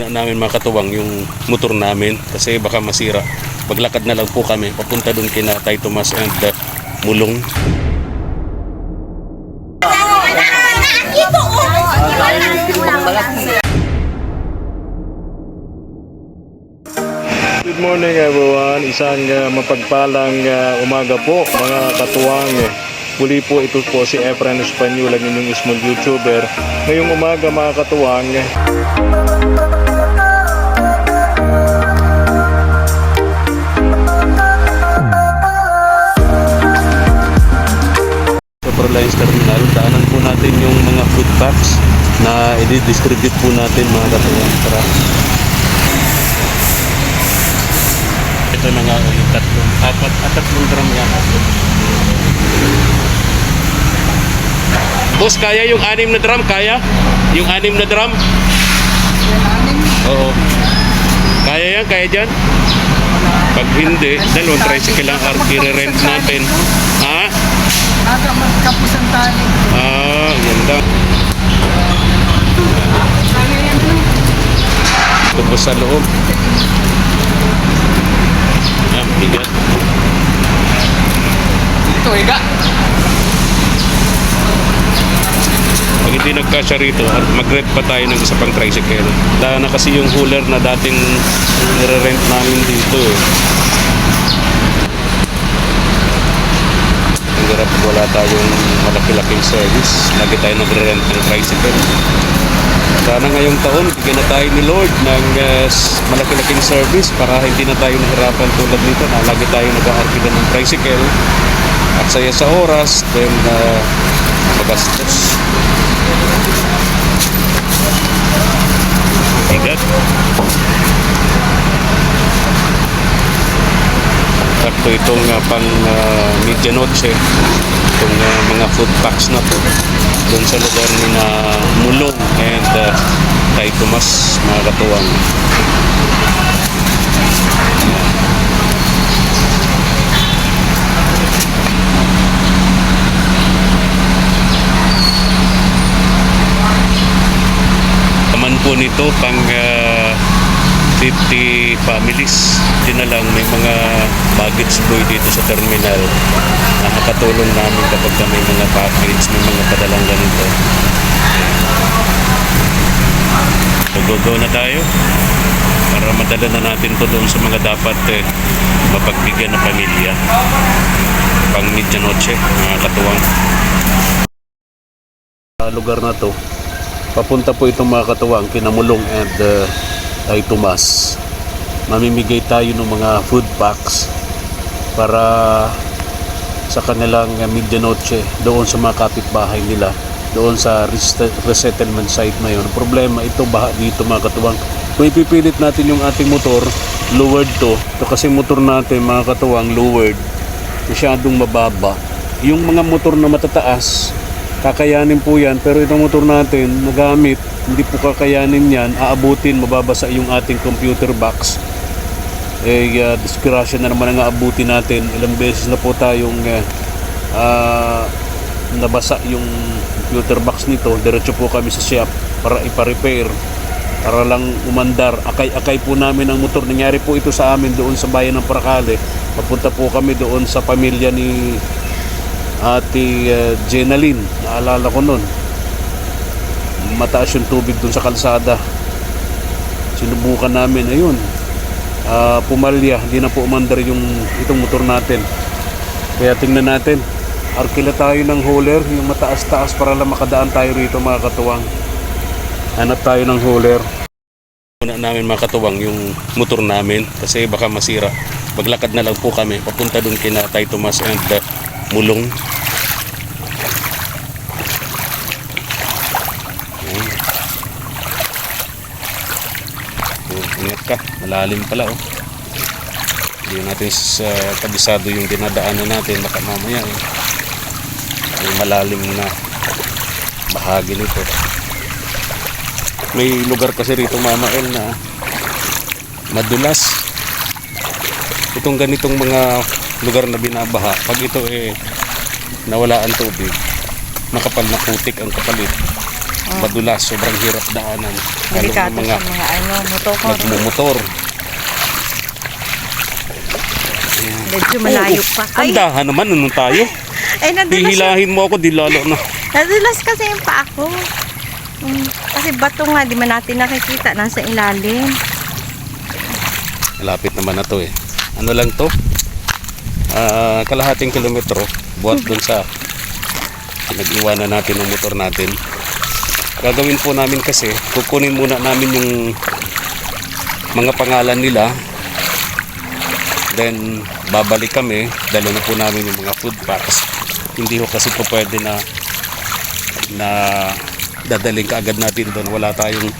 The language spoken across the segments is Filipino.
Muna namin mga katuwang yung motor namin kasi baka masira. Paglakad na lang po kami papunta doon kina Tay Tomas and Mulong. Good morning everyone. Isang mapagpalang umaga po mga katuwang. Muli po ito po si Efren Espanyol, ang inyong small YouTuber. Ngayong umaga mga katuwang, sa Prolines Terminal, daanan po natin yung mga food packs na i-distribute po natin mga katuwang. Tara. Ito na nga yung tatlong drum yan. Boss, kaya yung 6 na drum? Kaya? Yung 6 na drum? Oo. Kaya yan? Kaya dyan? Pag hindi, dalawang tricycle lang i-rent natin. Ha? Aga magkapusan tayo. Yan lang. Tapos sa loob. Bigat. Ito, higa. Pag hindi nagkasya rito, mag-rent pa tayo ng isa pang tricycle. Dahil na kasi yung hauler na dating nire-rent namin dito eh. Ang hirap wala tayong malaki-laking service. Lagi tayo nagre-rent ng tricycle. Sana ngayong taon, bigyan na tayo ni Lord ng malaki-laking service para hindi na tayo nahirapan tulad nito na lagi tayo nag-aarkila ng tricycle at saya sa oras, then magastos. Bigat. Sakto itong pang medianoche, itong mga food packs na to doon sa lugar ni na Mulong and Tay Tomas mga katuwang. Naman po nito pang 50 families. Yun na lang, may mga baggage boy dito sa terminal. Nakakatulong namin kapag may mga package, may mga padalang ganito. So go na tayo para madala na natin to doon sa mga dapat mapagbigyan na pamilya pang medianoche mga katuwang. Sa lugar na to papunta po itong mga katuwang kina Mulong and Tay Tomas. Mamimigay tayo ng mga food packs para sa kanilang medianoche doon sa mga kapitbahay nila doon sa resettlement site na yun. Problema ito baha dito mga katuwang. Kung ipipilit natin yung ating motor, lowered to. Ito kasi motor natin mga katuwang lowered, masyadong mababa. Yung mga motor na matataas, kakayanin po yan, pero itong motor natin nagamit, hindi po kakayanin yan, aabutin, mababasa yung ating computer box. Disgrasya na naman ang aabutin natin. Ilang beses na po tayong nabasa yung computer box nito. Diretso po kami sa shop para ipa-repair, para lang umandar. Akay po namin ang motor. Nangyari po ito sa amin doon sa bayan ng Paracale. Papunta po kami doon sa pamilya ni Ate Jenaline. Naalala ko nun, mataas yung tubig doon sa kalsada. Sinubukan namin, ayun, pumalya, hindi na po umandar itong motor natin. Kaya tingnan natin, arkila tayo ng hauler, yung mataas-taas para lang makadaan tayo rito mga katuwang. Hanap tayo ng hauler. Muna namin mga katuwang yung motor namin kasi baka masira. Paglakad na lang po kami papunta doon kina Tay Tomas and Mulong. Ingat ka, malalim pala oh. Hindi natin sa kabisado yung dinadaanan natin, baka mamaya may malalim na bahagi nito. May lugar kasi rito Mama El na madulas. Itong ganitong mga lugar na binabaha, pag ito nawala ang tubig, makapal na putik ang kapalit. madulas, sobrang hirap daanan. Lalo Delikado ng mga sa mga motor. nagmumotor. Medyo malayo pa. Ay, Andahan naman, nung tayo. ay nadulas, Hihilahin mo ako, di lalo na. nadulas kasi yung pa ako. Kasi bato nga, di man natin nakikita. Nasa ilalim. Malapit naman na to eh. Ano lang to? Kalahating kilometro. Buhat dun sa pinag-iwanan natin ng motor natin. Gagawin po namin kasi, kukunin muna namin yung mga pangalan nila. Then, babalik kami. Dala na po namin yung mga food packs. Hindi ko kasi po pwede na dadaling ka agad natin doon. Wala tayong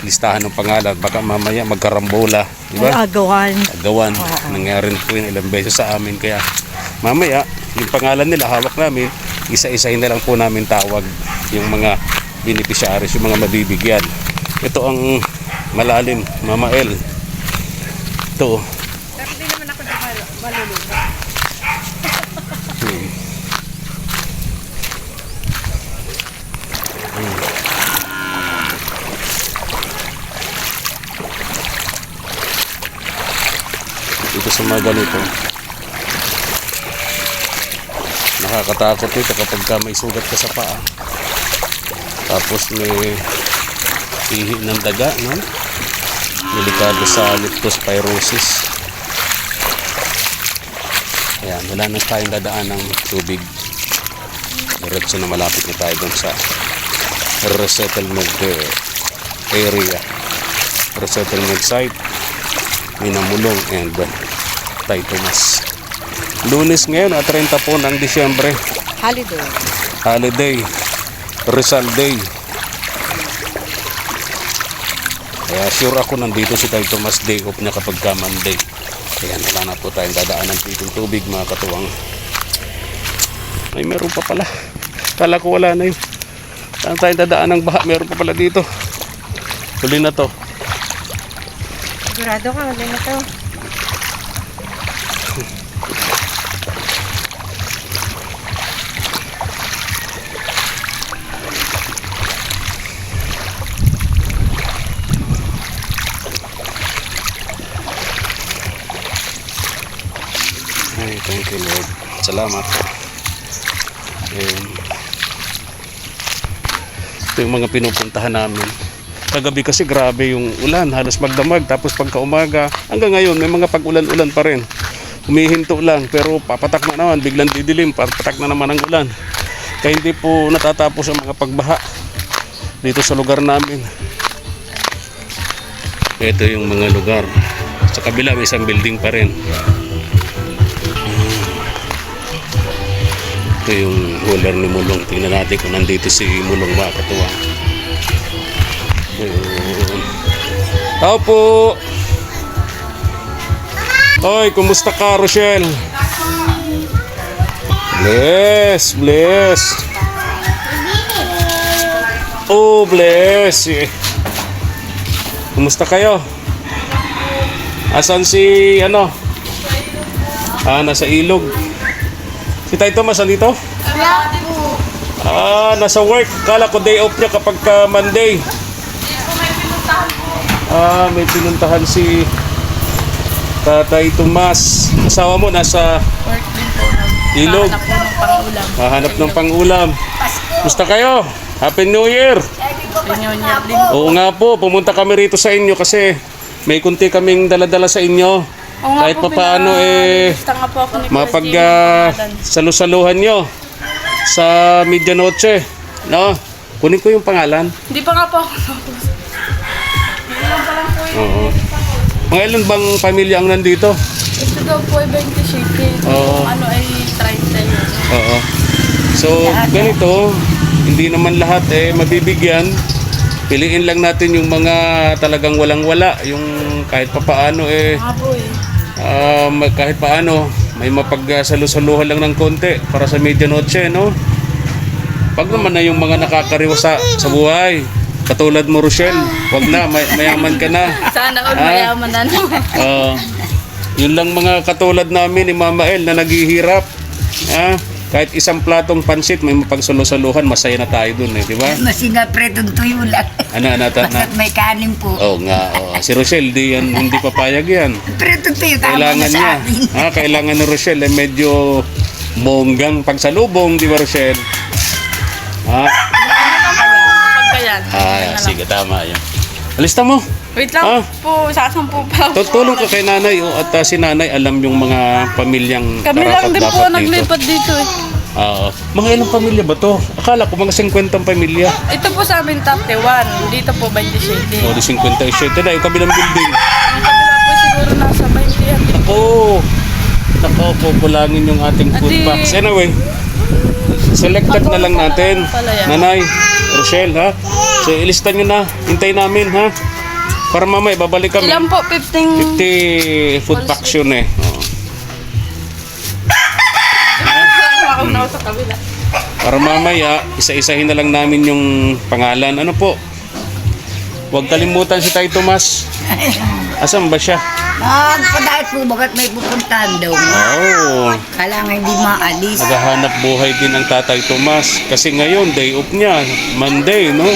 listahan ng pangalan. Baka mamaya magkarambola. Diba? Ay, agawan. Agawan. Oo. Nangyari rin po yun ilang beses sa amin. Kaya mamaya, yung pangalan nila hawak namin, isa-isahin na lang po namin tawag yung mga beneficiaries, yung mga mabibigyan. Ito ang malalim, Mama El. Ito. Pero di naman ako malulunod. Ito sa mga ganito, nakakatakot nito kapag ka may sugat ka sa paa, tapos may ihi ng daga, no? Delikado sa leptospirosis. Ayan, wala na tayong dadaan ng tubig, diretso na malapit na tayo dun sa resettlement area, resettlement site Minamulong and Tay Tomas. Lunes ngayon at 30 po ng Disyembre, holiday, Rizal Day. Kaya sure ako nandito si Tay Tomas, day off niya kapag ka Monday. Kaya wala na po tayong dadaanan dito tubig, mga katuwang. Ay, meron pa pala. Kala ko wala na yun. Saan tayong dadaan ng baha? Meron pa pala dito. Huli na to. Sigurado ka, wala na to. Ay, thank you Lord. Salamat. Ayan. Ito yung mga pinupuntahan namin. Kagabi kasi grabe yung ulan, halos magdamag. Tapos pagka umaga, hanggang ngayon may mga pag-ulan-ulan pa rin. Humihinto lang, pero papatak na naman, biglang didilim, papatak na naman ang ulan. Kaya hindi po natatapos ang mga pagbaha dito sa lugar namin. Ito yung mga lugar. Sa kabila may isang building pa rin. Ito yung hular ni Mulong. Tingnan natin kung nandito si Mulong, mga katuwa. Ayun. Tao po! Hoy, kumusta ka, Rochelle? Bless, bless. Oh, bless. Kumusta kayo? Asan si, ano? Nasa ilog. Si Tay Tomas, andito? Nasa work. Kala ko day off niya kapag ka Monday. May pinuntahan si Tatay Tomas. Asawa mo nasa Work din po. ilog. Hanap po ng pangulam. Hahanap ng pang-ulam. Gusto kayo? Happy New Year! Pinyonyar din. Oo nga po, pumunta kami rito sa inyo kasi may kunti kaming dala-dala sa inyo. Kahit pa paano Tanga po ako ni mapag President. salusaluhan nyo sa medianoche. No? Kunin ko yung pangalan. Hindi pa nga po ako tapos. Ilan pa lang po yun. Oo. Mga ilan bang pamilya ang nandito? Ito daw po ay 27. Oo. Yung ano ay 30 yun. Oo. So, ganito, hindi naman lahat mabibigyan. Piliin lang natin yung mga talagang walang-wala, yung kahit papaano Mga po eh. kahit paano may mapagsalusaluhan lang ng konti para sa medianoche, no? Pag naman na yung mga nakakariwa sa buhay, katulad mo, Rochelle, wag na, mayaman ka na. Sana all mayaman na naman. Yun lang mga katulad namin ni Mama El na naghihirap. Kahit isang platong pansit, may mapagsalo-saluhan, masaya na tayo dun eh, di ba? Masinapretong tuyo lang. Ano, Basta't may kanin po. Oo nga, si Rochelle, hindi papayag yan. Pretong tuyo, tama Kailangan na sa niya. akin. Kailangan ni Rochelle ay medyo bonggang pagsalubong, di ba Rochelle? Sige, tama yun. Alista mo. Wait lang po, sasampu pa. Tutulong ka kay nanay at si nanay alam yung mga pamilyang Kami lang din po naglipat dito eh. Oo. Mga ilang pamilya ba to? Akala ko mga 50 pamilya. Ito po sa amin top 1. Dito po 27. O, di 57 na yung kabilang building. Yung kabila po siguro nasa 20 yan. Oo. Nako, pupulangin yung ating food box. Anyway, selected na lang natin. Nanay, Rochelle, ha? So, ilista nyo na. Hintay namin, ha? Para mamaya, babalik kami. Ilan po? 15? 50 food packs yun eh. Oo. Sa kabila. Para mamaya, isa-isahin na lang namin yung pangalan. Ano po? Huwag kalimutan si Tay Tomas. Asan ba siya? Padahit po, bakit may pupuntahan daw? Oo. Kailangan hindi maalis. Naghahanap buhay din ang Tatay Tomas. Kasi ngayon, day off niya. Monday, no?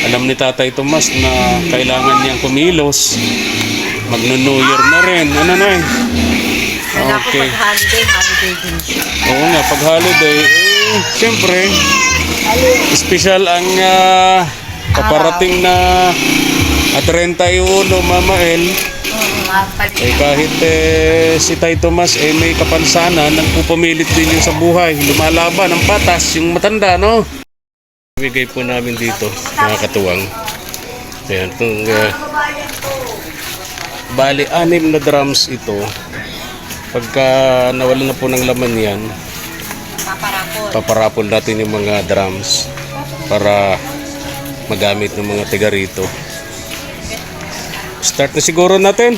Alam ni Tatay Tomas na kailangan niyang kumilos. Magno-New Year na rin. Ano na eh? Okay. Holiday din siya. Oo nga, pag holiday, siyempre, special ang paparating na 31, Mama El. Kahit si Tay Tomas may kapansanan, nagpupumilit din yung sa buhay. Lumalaban ang patas, yung matanda, no? Bigay po namin dito, mga katuwang. Ayan, itong bali, 6 na drums ito. Pagka nawala na po ng laman yan, paparapol natin yung mga drums para magamit ng mga tiga rito. Start na siguro natin.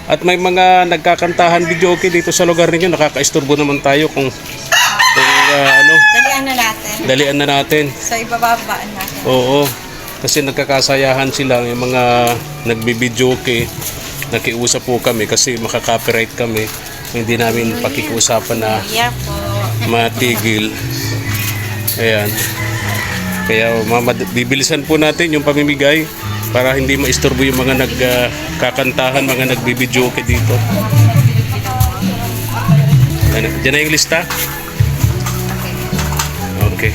At may mga nagkakantahan video okay dito sa lugar ninyo. Nakaka-isturbo naman tayo kung Dalian na natin. dalian na natin. Sa ibababaan natin. Oo. Kasi nagkakasayahan sila. Yung mga nagbibideo okay. Nakiusap po kami kasi makaka-copyright kami. Hindi namin pakikiusapan na Yeah po. matigil. Ayan. Kaya bibilisan po natin yung pamimigay para hindi maisturbo yung mga nagkakantahan, mga nagbibideo okay dito. Diyan na yung lista? Okay.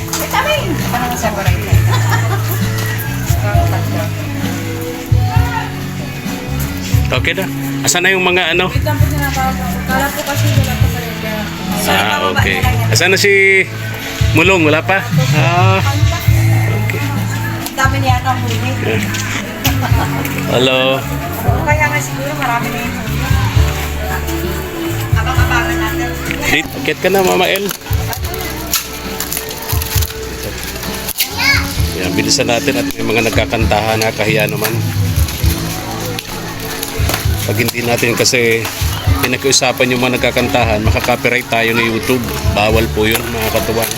Okay na. Asan na yung mga ano? Kala po kasi wala pa kayo. Okay. Asan na si Mulong? Wala pa? Okay. Dami niya ang huli. Hello. Kaya nga siguro marami na yung huli. Abang-abangan natin. Dito. Akit ka na, Mama El. Yan, bilisan natin at may mga nagkakantahan na kahiya naman. Pag hindi natin kasi pinakiusapan yung mga nagkakantahan, makaka-copyright tayo ng YouTube. Bawal po yun, mga katuwang.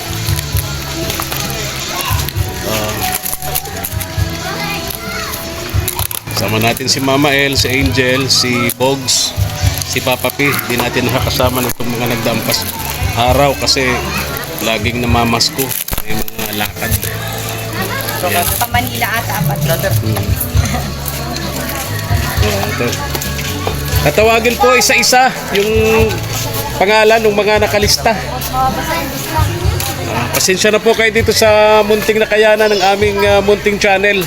Sama natin si Mama El, si Angel, si Bogs, si Papa P. Di natin nakakasama ng itong mga nagdampas araw kasi laging namamasko. May mga lakad. Ayan. Pa Manila ata apat. Ito. Tatawagin po isa-isa yung pangalan ng mga nakalista. Pasensya na po kayo dito sa munting na kayanan ng aming munting channel.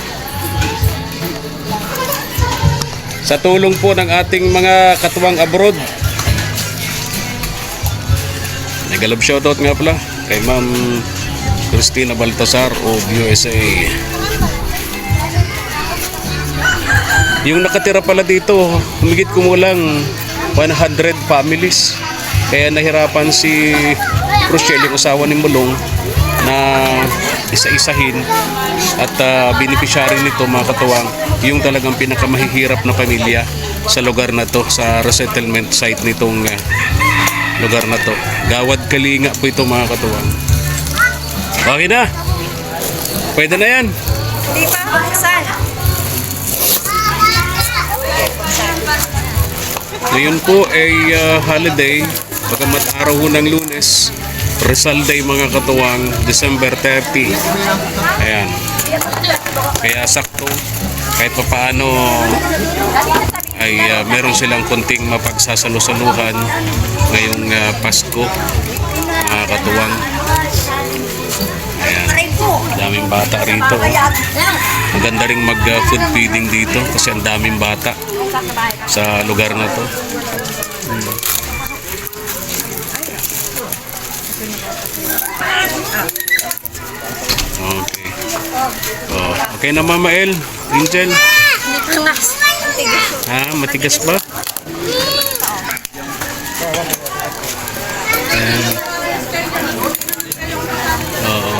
Sa tulong po ng ating mga katuwang abroad. Nag-love shoutout nga pala kay Ma'am Cristina Baltasar of USA. Yung nakatira pala dito, humigit kumulang 100 families. Kaya nahirapan si Rochelle, yung asawa ni Mulong, na isa-isahin at beneficiary nito, mga katuwang, yung talagang pinakamahihirap na pamilya sa lugar na to, sa resettlement site nitong lugar na to. Gawad Kalinga po ito, mga katuwang. Okay na? Pwede na yan? Di ba? Buksan. Ngayon po ay holiday, bagamat araw ho ng Lunes, Rizal Day mga katuwang, December 30. Ayan. Kaya sakto, kahit pa paano ay meron silang konting mapagsasalusaluhan ngayong Pasko mga katuwang. Ayan. Daming bata rito. Ang ganda ring mag food feeding dito kasi ang daming bata sa lugar na to. Okay. Oh, okay na Mama El, Angel. Matigas ba? Ayan. Oo.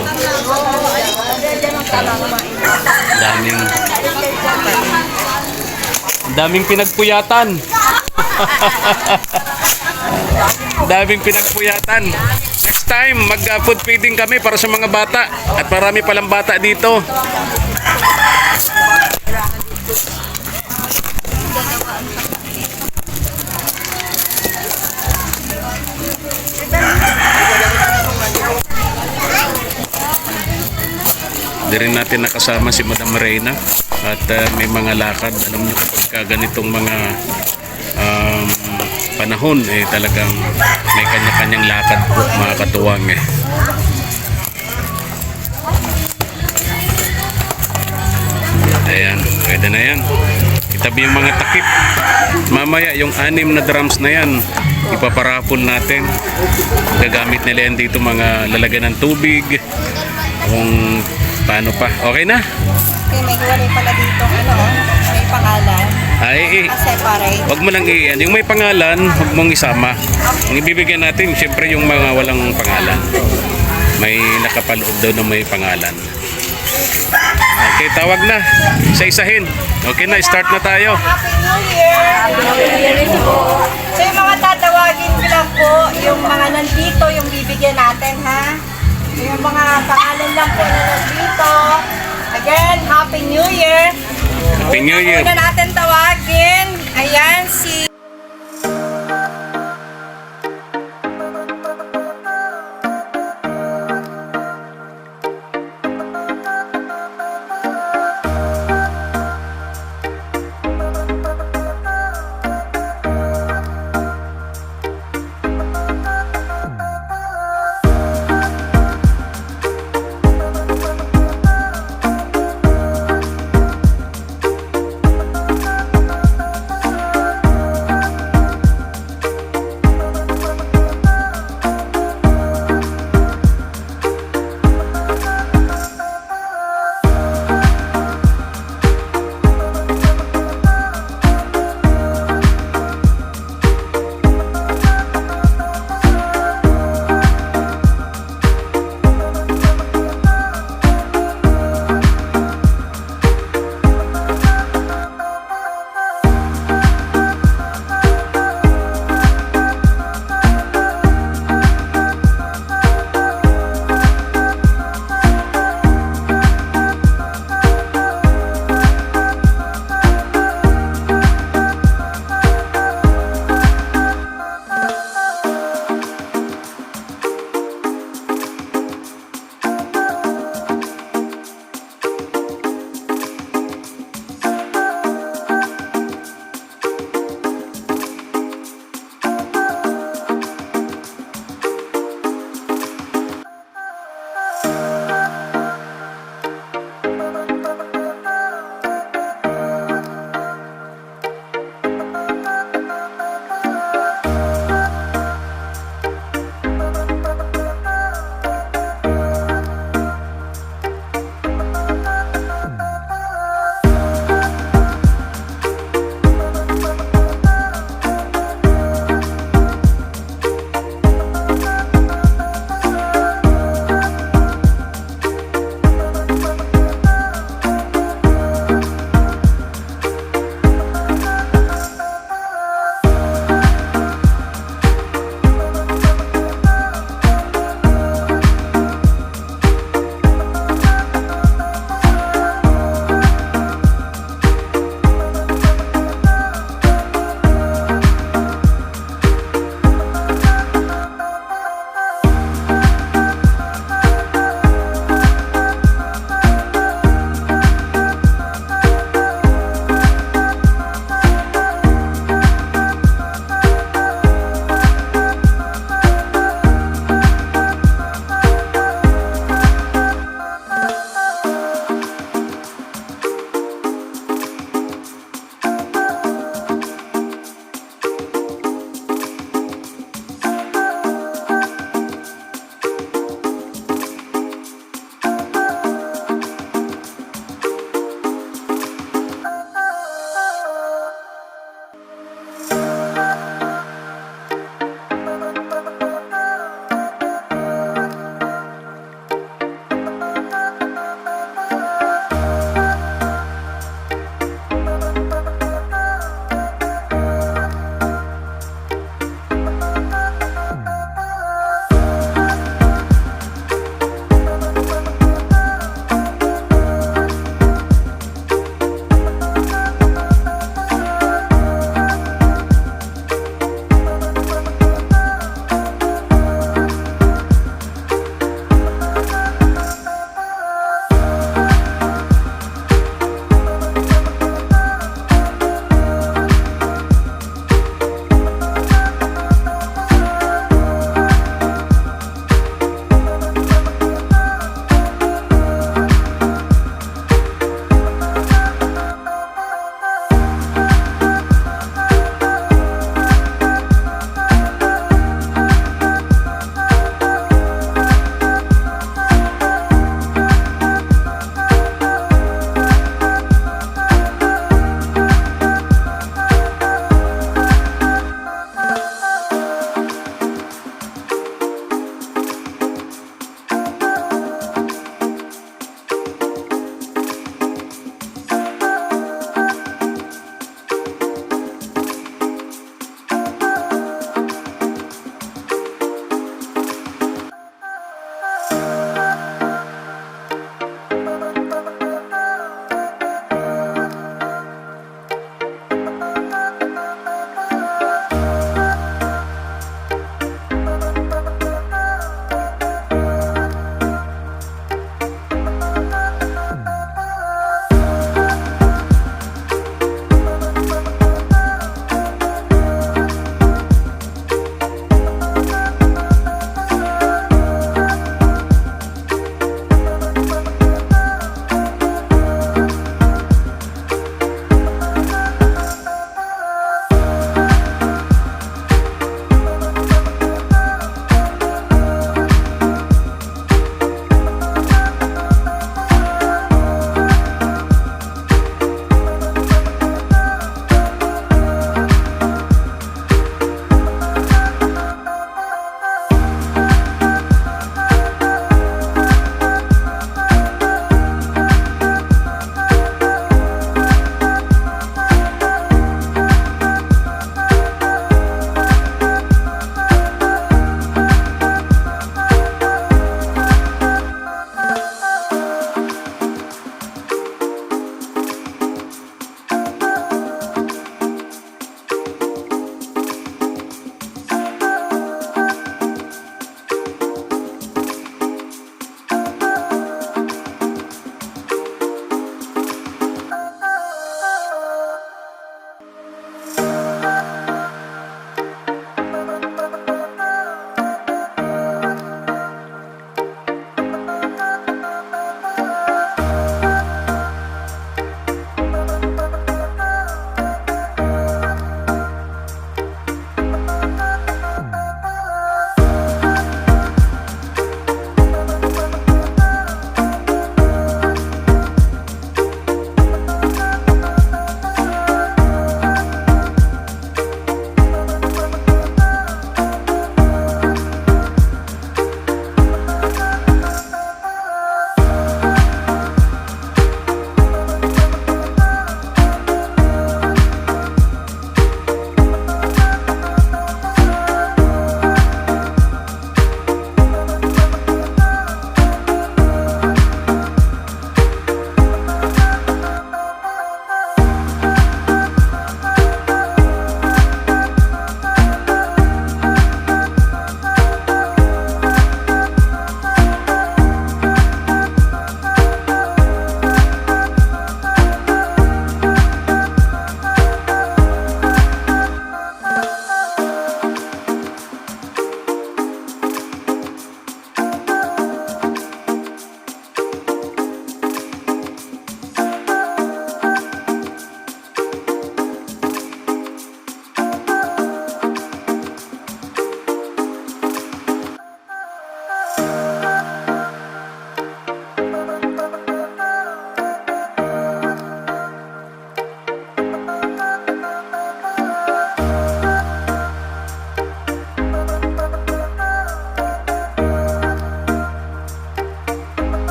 Daming pinagpuyatan. Daming pinagpuyatan. Next time, mag-food feeding kami para sa mga bata. At marami palang bata dito. Di rin natin nakasama si Madam Reyna at may mga lakad. Alam niyo kapag ganitong mga panahon talagang may kanya-kanyang lakad po mga katuwang Ayan, pwede na yan. Itabi yung mga takip. Mamaya yung 6 na drums na yan ipaparapol natin. Gagamit nila yan dito mga lalagyan ng tubig kung paano pa. Okay na? Okay, may hiwalay pala dito. May pangalan. Separate. Wag mo lang yung may pangalan, wag mong isama. Ang ibibigyan natin, siyempre yung mga walang pangalan. May nakapaloob daw na may pangalan. Okay, tawag na. Isa-isahin. Okay na, start na tayo. Happy New Year! Happy New Year po. So yung mga tatawagin ko lang po, yung mga nandito, yung bibigyan natin ha. Yung mga pangalan lang po na nandito. Again, Happy New Year! Happy New Year! Una natin tawagin. Ayan, si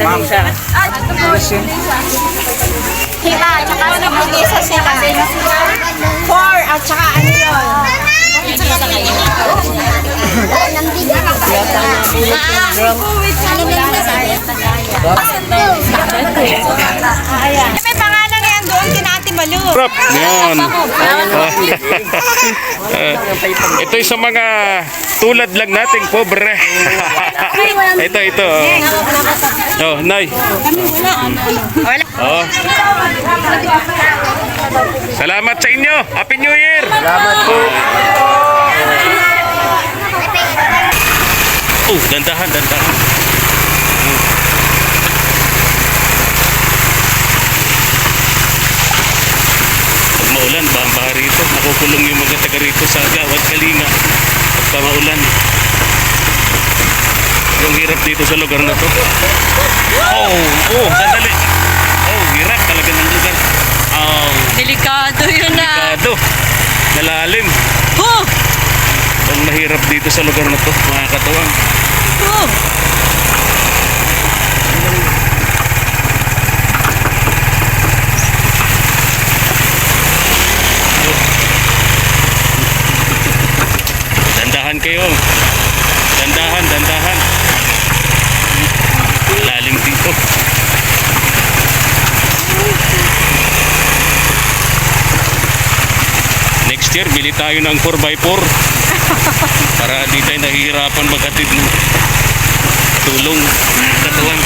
Ma'am. Hila, tsaka isa sila. 4 at tsaka ano yun? May pangalan na yan doon kina Ate Malu. Prop, yan. Ito sa mga tulad lang nating pobre. ito. Oh, Nay. Oh. Salamat sa inyo. Happy New Year. Salamat po. Oh, dandahan. Pag maulan, baha rito. Nakukulong yung mga taga rito sa Gawad Kalinga. Pagka maulan. Yung hirap dito sa lugar na to. Sandali. Hirap talaga ng lugar. Delikado yun na. Delikado. Malalim. Oh! Ang mahirap dito sa lugar na to, mga katuwang. Oh! Dandahan kayo. Dandahan. Lalim dito. Next year, bili tayo ng 4x4 para di tayo nahihirapan maghatid ng tulong. Katuwang.